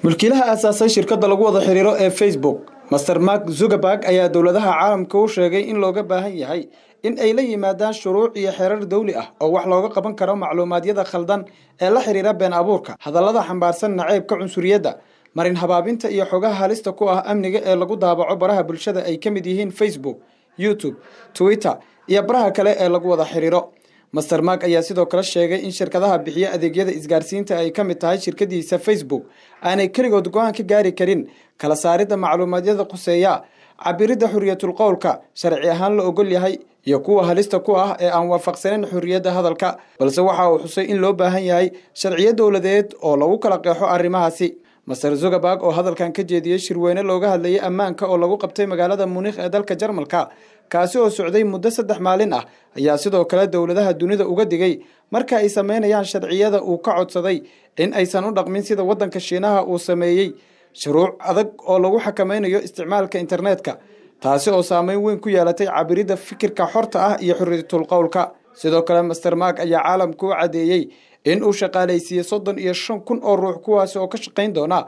mulkiilaha aasaasay shirkadda lagu wada xiriiro ee Facebook Mr. Mark Zuckerberg ayaa dowladaha caalamka u sheegay in looga baahan yahay in ay la yimaadaan shuruuc iyo xeerar dawli ah oo wax looga qaban karo macluumaadiyada khaldan ee la xiriira been abuurka hadallada xambaarsan naceebka cunsuriyadda marin habaabinta iyo xogaha halista ku ah amniga ee lagu daabaco baraha bulshada ay ka mid yihiin Facebook, YouTube, Twitter iyo baraha kale ee lagu wada xiriiro. Mr. Mark ayaa sidoo kale sheegay in shirkadaha bixiya adeegyada isgaarsiinta ay ka mid tahay shirkadiisa Facebook aanay kaligood go'aan ka gaari karin kala saaridda macluumaadiyada quseeya cabirida xuriyatul qowlka sharci ahaan la ogol yahay iyo kuwa halista ku ah ee aan waafaqsaneyn xuriyadda hadalka, balse waxa uu xusay in loo baahan yahay sharciyo dawladeed oo lagu kala qeexo arrimahaasi. Mr. Zuckerberg oo hadalkan ka jeediyay shirweyne looga hadlayay ammaanka oo lagu qabtay magaalada Munich ee dalka Jarmalka kaasi oo socday muddo 3 maalin ah ayaa sidoo kale dawladaha dunida uga digay marka ay sameynayaan sharciyada uu ka codsaday in aysan u dhaqmin sida wadanka Shiinaha uu sameeyay shuruuc adag oo lagu xakameynayo isticmaalka internetka taasi oo saameyn weyn ku yeelatay cabirida fikirka xorta ah iyo xuriyatul qowlka. sidoo kale Mr. Mark ayaa caalamku u cadeeyay in uu shaqaaleysiiyay 35,000 oo ruux kuwaas oo ka shaqeyn doona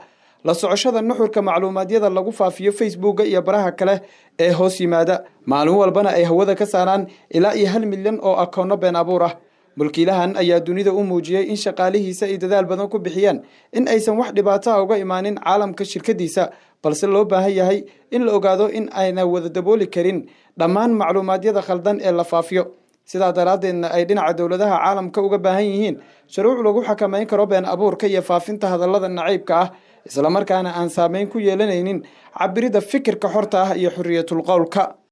la socoshada nuxurka macluumaadiyada lagu faafiyo Facebook iyo baraha kale ee hoos yimaada maalin walbana ay hawada ka saaraan ilaa 1 milyan oo akoonno been abuur ah. mulkiilahan ayaa dunida u muujiyay in shaqaalihiisa ay dadaal badan ku bixiyaan in aysan wax dhibaato ah uga imaanin caalamka shirkadiisa, balse loo baahan yahay in la ogaado in ayna wada dabooli karin dhammaan macluumaadiyada khaldan ee la faafiyo. sidaa daraadeedna ay dhinaca dawladaha caalamka uga baahan yihiin shuruuc lagu xakameyn karo been abuurka iyo faafinta hadallada naceebka ah isla markaana aan saameyn ku yeelanaynin cabirida fikirka xorta ah iyo xuriyatul qowlka.